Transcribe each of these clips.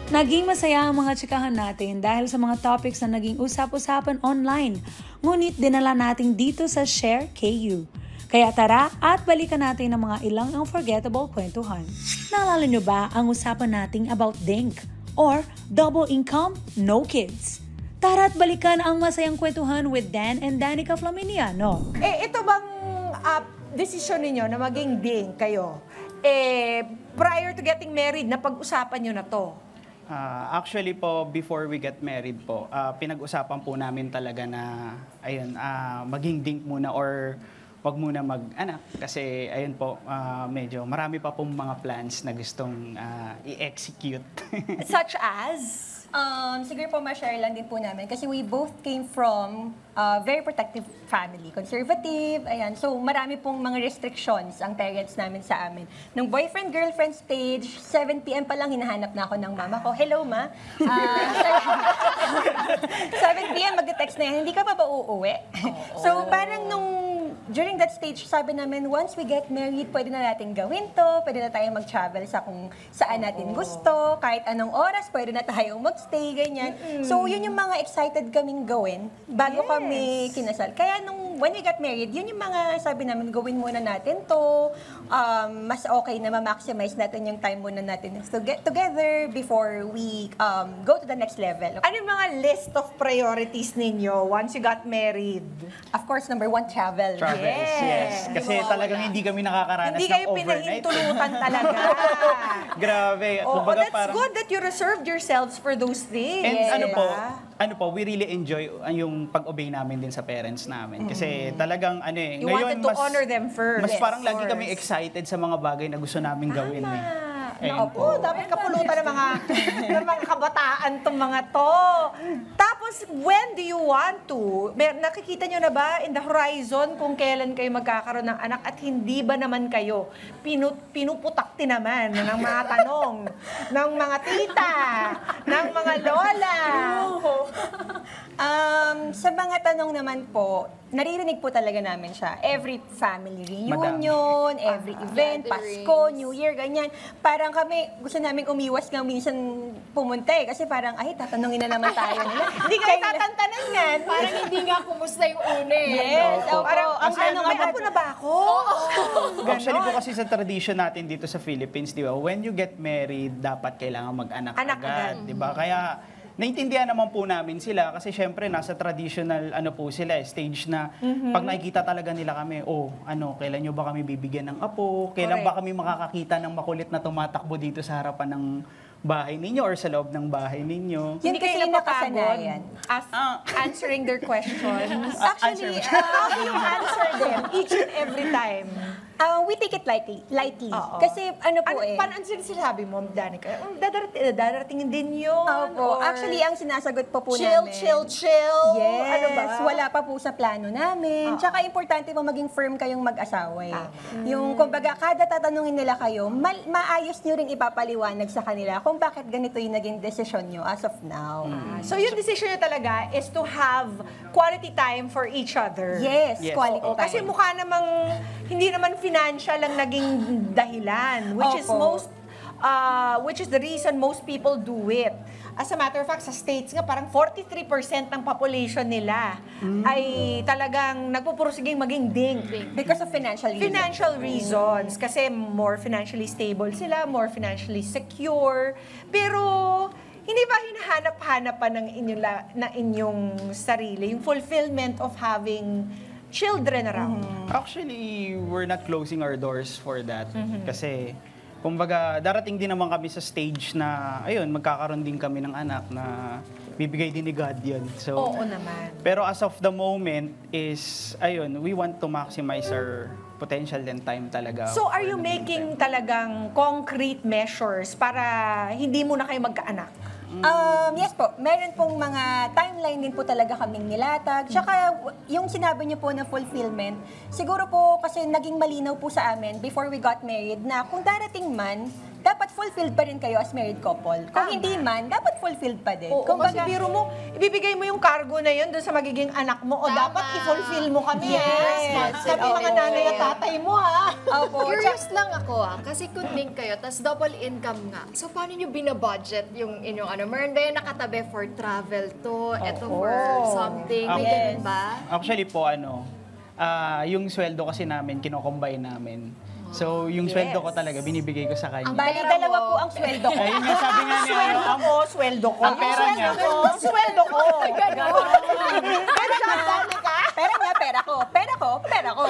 Naging masaya ang mga tsikahan natin dahil sa mga topics na naging usap-usapan online. Ngunit dinala natin dito sa Share KU. Kaya tara at balikan natin ang mga ilang unforgettable kwentuhan. Naalala nyo ba ang usapan nating about DINK or Double Income, No Kids? Tara at balikan ang masayang kwentuhan with Dan and Danica Flaminiano. Ito bang decision ninyo na maging DINK kayo? Prior to getting married, napag-usapan nyo na to? Actually po, before we get married po, pinag-usapan po namin talaga na, ayun, maging DINK muna or wag muna mag-anak. Kasi, ayun po, medyo marami pa pong mga plans na gustong i-execute. Such as? Siguro po ma-share lang din po namin kasi we both came from a very protective family, conservative, ayan. So marami pong mga restrictions ang parents namin sa amin. Nung boyfriend-girlfriend stage, 7 p.m. pa lang hinahanap na ako ng mama ko. Hello, ma. 7 p.m. mag-text na yan, hindi ka pa ba uuwi? So parang during that stage, sabi namin, once we get married, pwede na natin gawin to, pwede na tayong mag-travel sa kung saan natin gusto, kahit anong oras, pwede na tayong mag-stay, ganyan. So, yun yung mga excited kaming gawin bago kami kinasal. Kaya when we got married, yun yung mga sabi namin, gawin muna natin to, mas okay na ma-maximize natin yung time muna natin to get together before we go to the next level. Ano yung mga list of priorities ninyo once you got married? Of course, number 1, travel. Yes. Kasi talagang hindi kami nakakaranas hindi ng kayo overnight. pinahintulutan talaga. Grabe. That's good that you reserved yourselves for those things. And ano po, we really enjoy yung pag-obey namin din sa parents namin. Kasi talagang you wanted to honor them first. Mas parang lagi kami excited sa mga bagay na gusto namin gawin. Opo, dapat kapulutan ng mga kabataan tong mga to. Tapos, when do you want to? Nakikita nyo na ba in the horizon kung kailan kayo magkakaroon ng anak at hindi ba naman kayo pinuputakti naman ng mga tanong ng mga tita, ng mga lola? Sa mga tanong naman po, naririnig po talaga namin siya. Every family reunion, every event, Pasko, New Year, ganyan. Parang kami, gusto namin umiwas nga minsan pumunta kasi parang, tatanungin na naman tayo nila. Hindi kayo tatantanan yan. Parang hindi nga kumusta yung une. Yes. Parang, may apo na ba ako? Actually po kasi sa tradition natin dito sa Philippines, di ba, when you get married, dapat kailangan mag-anak agad. Di ba? Kaya, naintindihan naman po namin sila kasi syempre nasa traditional po sila stage na pag nakikita talaga nila kami, kailan nyo ba kami bibigyan ng apo? Kailan ba kami makakakita ng makulit na tumatakbo dito sa harapan ng bahay ninyo or sa loob ng bahay ninyo? Hindi kayo nakasanayan. Answering their questions. Actually, how do you answer them each and every time? We take it lightly. Kasi Paano sinasabi mo, Danica? Daratingin din yun? Opo. Actually, ang sinasagot po chill, namin. Chill. Yes. Ano ba? Wala pa po sa plano namin. Tsaka importante po maging firm kayong mag-asawa. Yung, kumbaga, kada tatanungin nila kayo, maayos nyo rin ipapaliwanag sa kanila kung bakit ganito yung naging desisyon nyo as of now. So yung decision nyo talaga is to have quality time for each other. Yes, quality time. Kasi mukha namang, hindi naman financial ang naging dahilan, which is the reason most people do it. As a matter of fact, sa States nga, parang 43% ng population nila ay talagang nagpupursiging maging DINK. Because of financial reasons. Financial reasons. Kasi more financially stable sila, more financially secure. Pero, hindi ba hinahanap-hanap pa ng inyong sarili, yung fulfillment of having children around? Actually, we're not closing our doors for that. Kasi, kumbaga, darating din naman kami sa stage na, magkakaroon din kami ng anak na bibigay din ni God yun. So, Oo naman. Pero as of the moment is, we want to maximize our potential and time talaga. So, are you making talagang concrete measures para hindi muna kayo magkaanak? Yes po, meron pong mga timeline din po talaga kaming nilatag. Tsaka yung sinabi niyo po na fulfillment, siguro po kasi naging malinaw po sa amin before we got married na kung darating man, dapat fulfilled pa rin kayo as married couple. Kung hindi man, dapat fulfilled pa din. Oo, kasi biro mo, ibibigay mo yung cargo na yun doon sa magiging anak mo o dapat i-fulfill mo kami. Yes. Sabi mga nanay at tatay mo, ha? Opo. Curious lang ako kasi kung din kayo, tas double income nga. So paano nyo binabudget yung inyong ano? Meron ba yung nakatabi for travel to, eto for something? May ganun ba? Actually po, yung sweldo kasi namin, kinocombine namin. So, yung sweldo ko talaga, binibigay ko sa kanya. Bali, dalawa po ang sweldo ko. Ayun yung sabi nga niya, Sweldo ko. ang pera niya. Sweldo ko. Pera ko.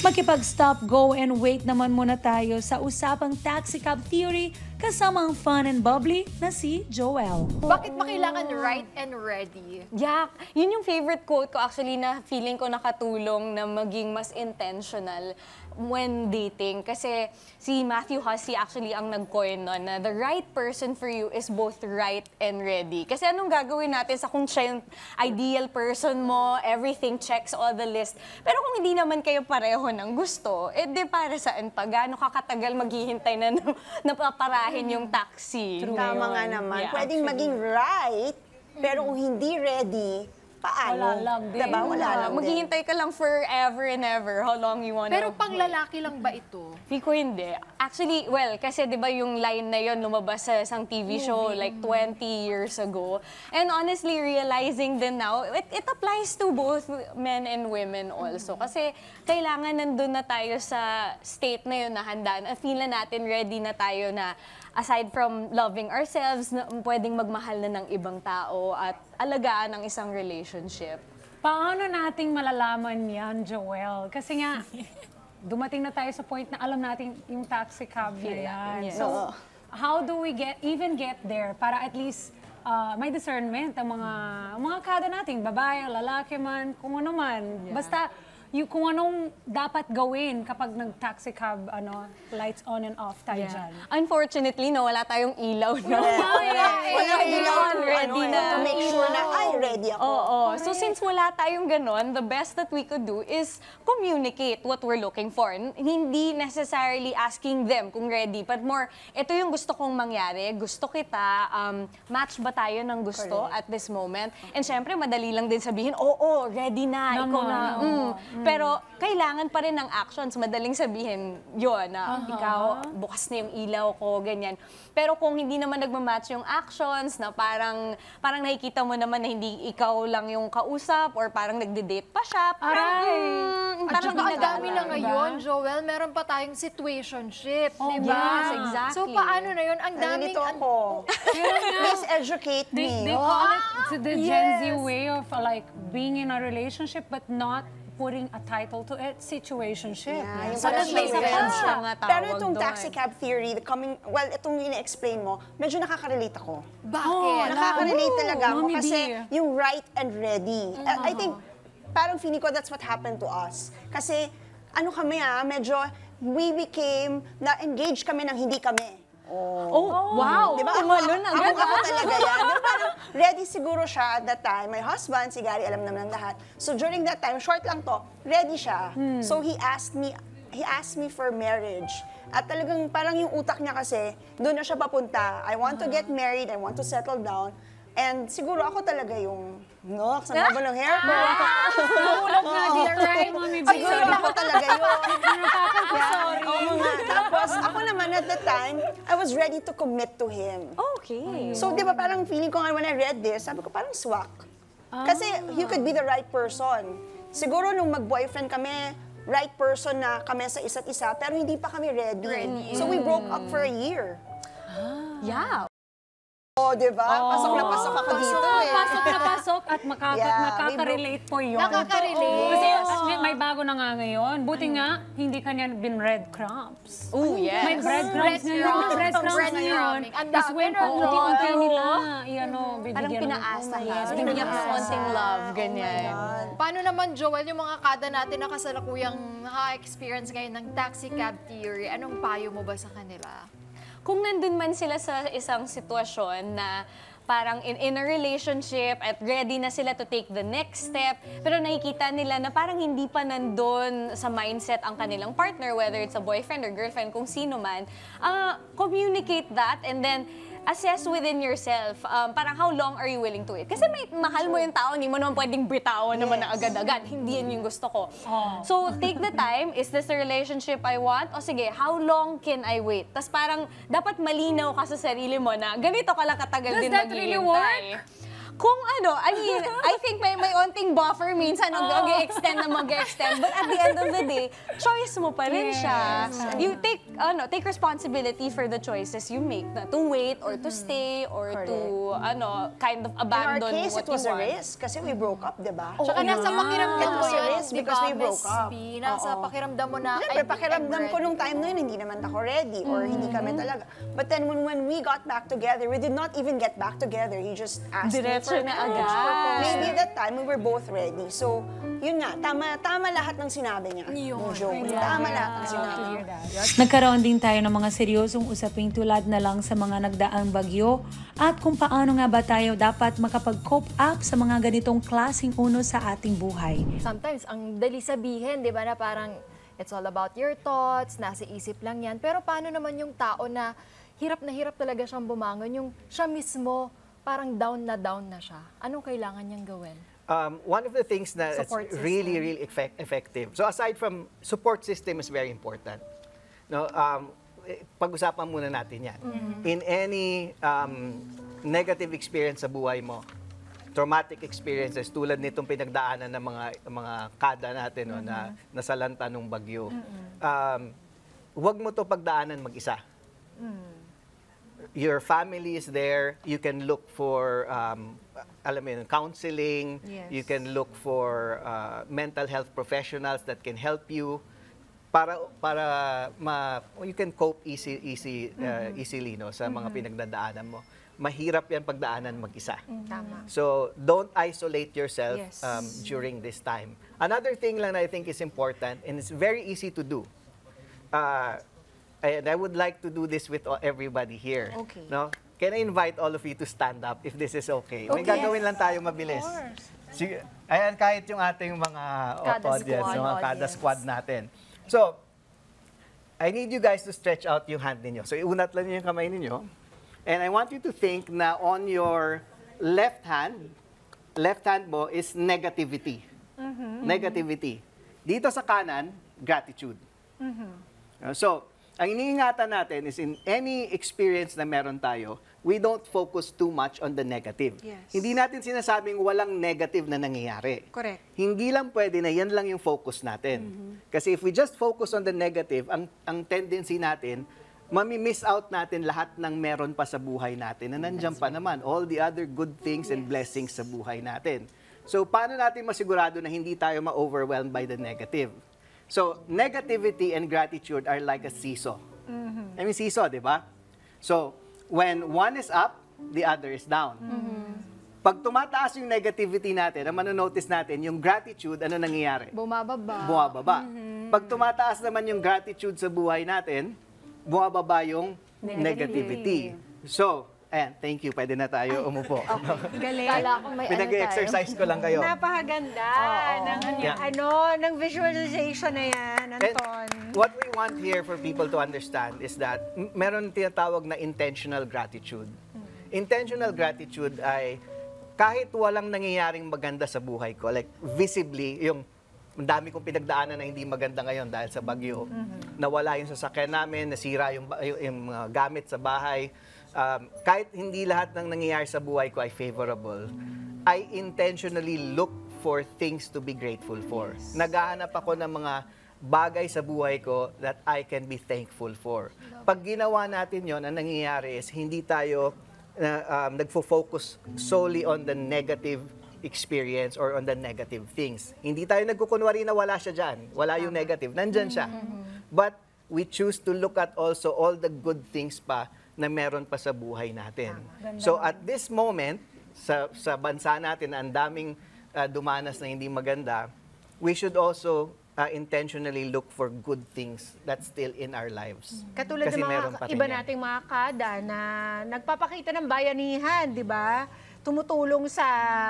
Makipag-stop, go, and wait naman muna tayo sa usapang taxi cab theory kasama ang fun and bubbly na si Joel. Bakit ba kailangan right and ready? Yak, yun yung favorite quote ko actually na feeling ko nakatulong na maging mas intentional when dating. Kasi si Matthew Hussey actually ang nag-coin nun na the right person for you is both right and ready. Kasi anong gagawin natin sa kung siya yung ideal person mo, everything checks all the list. Pero kung hindi naman kayo pareho ng gusto, di para saan pa? Gaano kakatagal maghihintay na napaparahin yung taxi? Tama nga naman. Yeah, Pwedeng maging right, pero kung hindi ready, paano? Wala lang din. Diba? Wala lang din. Maghihintay ka lang forever and ever. How long you wanna... Pero pang lalaki lang ba ito? Feel ko hindi. Actually, well, kasi di ba yung line na yon lumabas sa isang TV show like 20 years ago. And honestly, realizing din now, it applies to both men and women also. Kasi kailangan nandun na tayo sa state na yun na handaan. Feel na natin ready na tayo na aside from loving ourselves, na pwedeng magmahal na ng ibang tao at alagaan ang isang relationship. Paano nating malalaman yan, Joel? Kasi nga, dumating na tayo sa point na alam natin yung taxi cab na yan. Yes. So, how do we get there para at least may discernment ang mga kada natin, babae, lalaki man, kung ano man. Basta, kung anong dapat gawin kapag nag-taxi cab, lights on and off tayo dyan. Unfortunately, no, wala tayong ilaw, no? Wala ilaw to, ready na. to make sure na, ay, ready ako. Oo. So since wala tayong ganon, the best that we could do is communicate what we're looking for. Hindi necessarily asking them kung ready, but more, ito yung gusto kong mangyari, gusto kita, match ba tayo ng gusto at this moment? And syempre, madali lang din sabihin, oo, ready na, ikaw na. Pero kailangan pa rin ng actions. Madaling sabihin yun, na ikaw, bukas na yung ilaw ko, ganyan. Pero kung hindi naman nagmamatch yung actions, na parang nakikita mo naman na hindi ikaw lang yung kausap or parang nagde-date pa siya, At saka ang dami na Diba? ngayon, Joel, meron pa tayong situationship, di ba? yes, exactly. So paano na yun? Ang daming... Nandito ako. Please educate me. They call it the Gen Z way of being in a relationship but not putting a title to it, situationship. Yeah, yung So, parang may may friends sense. siya nga tawag Pero itong doon. taxi cab theory, itong ina-explain mo, medyo nakaka-relate ako. Bakit? Nakaka-relate talaga ako Mommy kasi B. yung right and ready. I think, parang feeling ko that's what happened to us. Kasi, medyo we became, na-engage kami nang hindi kami. Oh, wow! Di ba? Tumalon na. Ako talaga yan. Pero parang ready siguro siya at that time. My husband, si Gary, alam naman ng lahat. So during that time, short lang to, ready siya. So he asked me for marriage. At talagang parang yung utak niya kasi, doon na siya papunta. I want to get married, I want to settle down. And siguro ako talaga yung, sa haba ng hair ko. Nahulog na dito, Mommy B. Siguro ako talaga yun. Sorry. Oo nga. Tapos ako naman at the time, I was ready to commit to him. Okay. So, di ba parang feeling ko nga when I read this, sabi ko parang swak. Kasi you could be the right person. Siguro nung mag-boyfriend kami, right person na kami sa isa't isa, pero hindi pa kami ready. So we broke up for a year. Yeah. Oh, di ba? Pasok na pasok ako dito eh. Pasok na pasok at Yeah, makaka-relate po yun. Nakaka-relate. Kasi may bago na nga ngayon. Buti nga, hindi kanya bin breadcrumbs. Oh, yes. May breadcrumbs na yun. Breadcrumbs na yun. Ang Tapos dami when na, unti-unti nila, bibigyan Parang pinaasa ka. Bigyan ka konting love, ganyan. Paano naman, Joel, yung mga kada natin na kasalukuyang naka-experience ngayon ng taxi cab theory, anong payo mo ba sa kanila? Kung nandun man sila sa isang sitwasyon na parang in a relationship at ready na sila to take the next step, pero nakikita nila na parang hindi pa nandun sa mindset ang kanilang partner, whether it's a boyfriend or girlfriend, kung sino man, communicate that and then assess within yourself, parang how long are you willing to wait? Kasi may mahal mo yung tao, hindi mo naman pwedeng bitawan naman na agad-agad. Hindi yan yung gusto ko. So, take the time. Is this the relationship I want? O sige, how long can I wait? Tapos parang dapat malinaw ka sa sarili mo na ganito ka lang katagal din that really maghihintay. Kung ano, I mean, I think may onting buffer minsan mag-extend na mag-extend. But at the end of the day, choice mo pa rin siya. You take responsibility for the choices you make. Na to wait or to stay or to, kind of In our abandon case, what it was you a want. risk kasi we broke up, di ba? Tsaka nasa pakiramdam It mo was a yun, risk di because ba, we broke Miss up. B? Nasa pakiramdam mo na, Siyempre, pakiramdam ko nung time na yun, hindi naman ako ready or hindi kami talaga. But then when we got back together, we did not even get back together. He just asked me Diretso for na marriage. agad. Maybe at that time, we were both ready. So, yun nga, tama lahat ng sinabi niya. Yung Joey. Tama lahat ng sinabi niya. Nagkaroon din tayo ng mga seryosong usaping tulad na lang sa mga nagdaang bagyo at kung paano nga ba tayo dapat makapag-cope up sa mga ganitong klaseng unos sa ating buhay. Sometimes, ang dali sabihin, di ba, na parang it's all about your thoughts, nasa isip lang yan. Pero paano naman yung tao na hirap talaga siyang bumangon, yung siya mismo parang down na siya. Anong kailangan niyang gawin? One of the things that is Support system. really effective. So aside from support system is very important. No, pag-usapan muna natin yan. In any negative experience sa buhay mo, traumatic experiences tulad nitong pinagdaanan ng mga kada natin na nasalanta ng bagyo. Huwag mo to pagdaanan mag-isa. Your family is there. You can look for counseling. Yes. You can look for mental health professionals that can help you you can cope easily no sa mga pinagdadaanan mo. Mahirap yan pagdaanan mag-isa. Tama. So don't isolate yourself Yes. during this time. Another thing lang I think is important and it's very easy to do. And I would like to do this with everybody here. Okay. No? Can I invite all of you to stand up if this is okay? May gagawin lang tayo mabilis. Sige. Ayan, kahit yung ating mga audience, mga kada squad natin. So, I need you guys to stretch out yung hand ninyo. So, iunat lang niyo yung kamay ninyo. And I want you to think na on your left hand mo is negativity. Negativity. Dito sa kanan, gratitude. So, ang iniingatan natin is in any experience na meron tayo, we don't focus too much on the negative. Yes. Hindi natin sinasabing walang negative na nangyayari. Correct. Hindi lang pwede na yan lang yung focus natin. Kasi if we just focus on the negative, ang tendency natin, mami-miss out natin lahat ng meron pa sa buhay natin na nandiyan pa naman. All the other good things and blessings sa buhay natin. So, paano natin masigurado na hindi tayo ma-overwhelmed by the negative? So, negativity and gratitude are like a seesaw. I mean, seesaw, di ba? So, when one is up, the other is down. Pag tumataas yung negativity natin, ang manonotice natin, yung gratitude, ano nangyayari? Bumababa. Pag tumataas naman yung gratitude sa buhay natin, bumababa yung negativity. So, ayan, thank you. Pwede na tayo umupo. Galing. Kala ko may Pinag-exercise ko lang kayo. Napakaganda ng visualization na yan, Anton. And what we want here for people to understand is that meron tinatawag na intentional gratitude. Intentional gratitude ay kahit walang nangyayaring maganda sa buhay ko, like visibly, yung ang dami kong pinagdaanan na hindi maganda ngayon dahil sa bagyo. Nawala yung sasakyan namin, nasira yung mga gamit sa bahay. Kahit hindi lahat ng nangyayari sa buhay ko ay favorable, I intentionally look for things to be grateful for. Naghahanap ako ng mga bagay sa buhay ko that I can be thankful for. Pag ginawa natin yon, ang nangyayari is hindi tayo nagfo-focus solely on the negative experience or on the negative things. Hindi tayo nagkukunwari na wala siya dyan. Wala yung negative. Nandyan siya. But we choose to look at also all the good things pa na meron pa sa buhay natin. So at this moment, sa bansa natin na ang daming dumanas na hindi maganda, we should also intentionally look for good things that's still in our lives. Katulad Kasi ng meron mga pa rin iba yan. nating mga kada na nagpapakita ng bayanihan, di ba? Tumutulong sa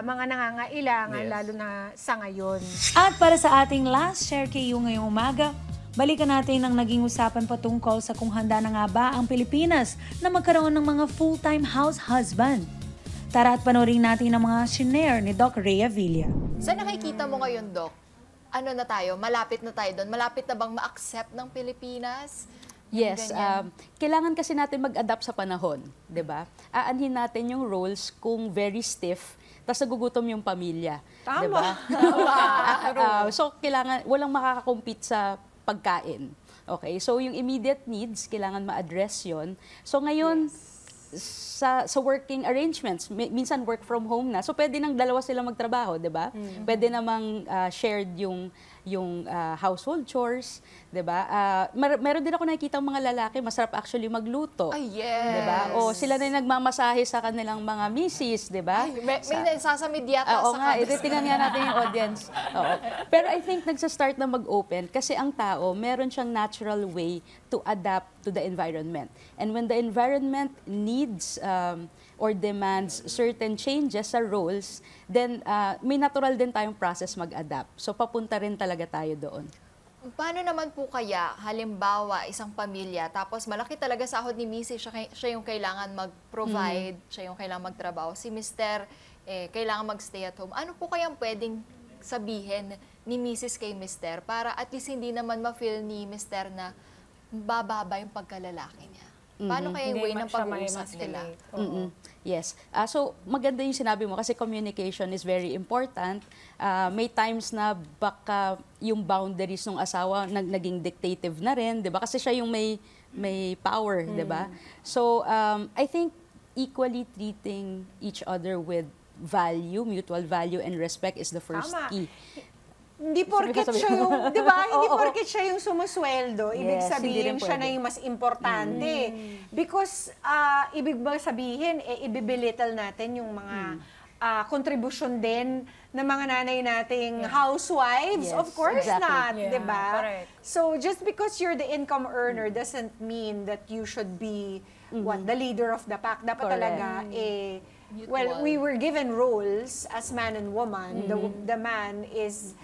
mga nangangailangan, Yes. lalo na sa ngayon. At para sa ating last share kayo ngayong umaga, balikan natin ang naging usapan patungkol sa kung handa na nga ba ang Pilipinas na magkaroon ng mga full-time house husband. Tara at panoorin natin ang mga shinare ni Doc Rhea Villa. Sa nakikita mo ngayon, Doc, ano na tayo? Malapit na tayo doon? Malapit na bang ma-accept ng Pilipinas? Yes, kailangan kasi natin mag-adapt sa panahon, 'di ba? Aanhin natin yung roles kung very stiff, tapos nagugutom yung pamilya, 'di ba? So kailangan walang makaka-compete sa pagkain. Okay? So yung immediate needs kailangan ma-address 'yon. So ngayon sa working arrangements, minsan work from home na. So pwede nang dalawa sila magtrabaho, 'di ba? Pwede namang shared yung household chores, 'di ba? Meron din ako nakikita mga lalaki, masarap actually magluto. Ay, yes. 'Di ba? O sila na yung nagmamasahe sa kanilang mga misis, 'di ba? May nagsasamid yata Oo sa nga, tingnan nga natin yung audience. Oo. Pero I think nagsa-start na mag-open kasi ang tao, meron siyang natural way to adapt to the environment. And when the environment needs or demands certain changes sa roles, then may natural din tayong process mag-adapt. So papunta rin talaga tayo doon. Paano naman po kaya, halimbawa, isang pamilya, tapos malaki talaga sahod ni Mrs., siya yung kailangan mag-provide, siya yung kailangan magtrabaho. Si Mr., kailangan mag-stay at home. Ano po kayang pwedeng sabihin ni Mrs. kay Mr. para at least hindi naman ma-feel ni Mr. na bababa yung pagkalalaki niya? Paano kaya yung way ng pag-uusap nila? Yes. So, maganda yung sinabi mo kasi communication is very important. May times na baka yung boundaries ng asawa naging dictative na rin, 'di ba? Kasi siya yung may power, 'di ba? So, I think equally treating each other with value, mutual value and respect is the first key. Hindi porket siya yung, di ba? Hindi porket siya yung sumusweldo. Ibig sabihin siya na yung mas importante. Because, ibig ba sabihin, ibibilittle natin yung mga kontribusyon din ng mga nanay nating housewives? Of course not, di ba? So, just because you're the income earner doesn't mean that you should be the leader of the pack. Dapat talaga, well, we were given roles as man and woman. The man is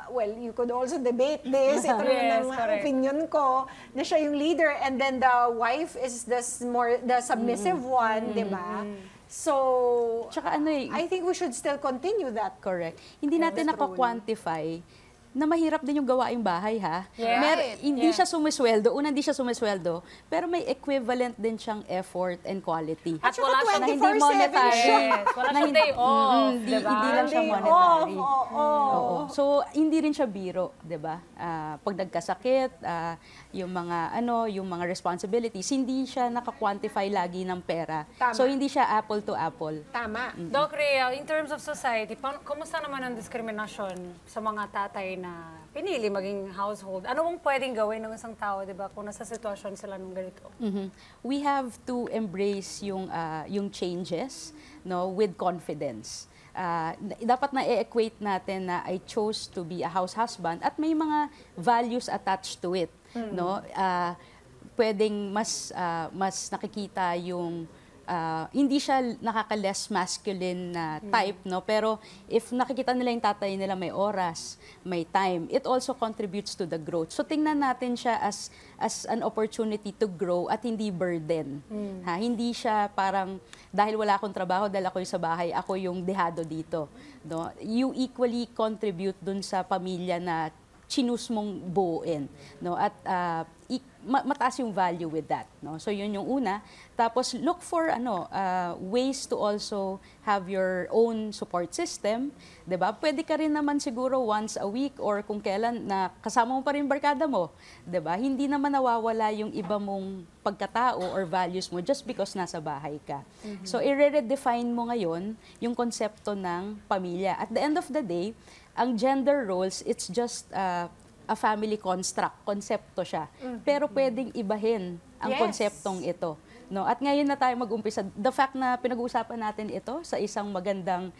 well, you could also debate this. Ito rin ang opinion ko, na siya yung leader and then the wife is the submissive one, di ba? So, tsaka I think we should still continue that. Correct. Hindi natin nako-quantify na mahirap din yung gawaing bahay, ha? Hindi siya sumisweldo. Una, hindi siya sumisweldo. Pero may equivalent din siyang effort and quality. At wala siya na hindi monetary. Wala siyang day off, Hindi lang siya monetary. So, hindi rin siya biro, di ba? Pag nagkasakit, yung mga responsibilities, hindi siya naka-quantify lagi ng pera. Tama. So, hindi siya apple to apple. Tama. Doc Rhea, in terms of society, kumusta naman ang diskriminasyon sa mga tatay na pinili maging household? Ano mong pwedeng gawin ng isang tao, di ba, kung nasa sitwasyon sila nung ganito? We have to embrace yung changes, no, with confidence. Dapat na i-equate natin na I chose to be a house husband at may mga values attached to it, no? Pwedeng mas nakikita yung hindi siya nakaka-less masculine na type, no? Pero if nakikita nila yung tatay nila may oras, may time, it also contributes to the growth. So tingnan natin siya as an opportunity to grow at hindi burden. Hindi siya parang dahil wala akong trabaho, dahil ako'y sa bahay, ako yung dehado dito, no? You equally contribute dun sa pamilya na chinus mong buuin, no? At mataas yung value with that, no? So yun yung una. Tapos look for ways to also have your own support system, 'di ba? Pwede ka rin naman siguro once a week or kung kailan na kasama mo pa rin barkada mo, 'di ba? Hindi naman nawawala yung iba mong pagkatao or values mo just because nasa bahay ka. So i-redefine mo ngayon yung konsepto ng pamilya. At the end of the day, ang gender roles, it's just a family construct, konsepto siya. Pero pwedeng ibahin ang konseptong ito, no? At ngayon na tayo mag-umpisa. The fact na pinag-uusapan natin ito sa isang magandang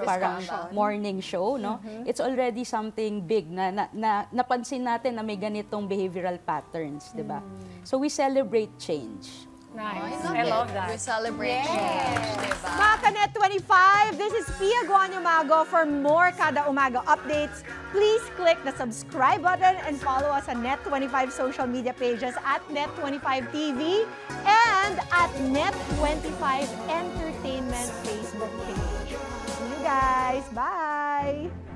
parang morning show, no? It's already something big na napansin natin na may ganitong behavioral patterns, 'di ba? So we celebrate change. Nice. I love that. We celebrate change, diba? Mga Kanet 25, this is Pia Guanyo Mago. For more Kada Umaga updates, please click the subscribe button and follow us on Net25 social media pages at Net25TV and at Net25 Entertainment Facebook page. See you guys. Bye!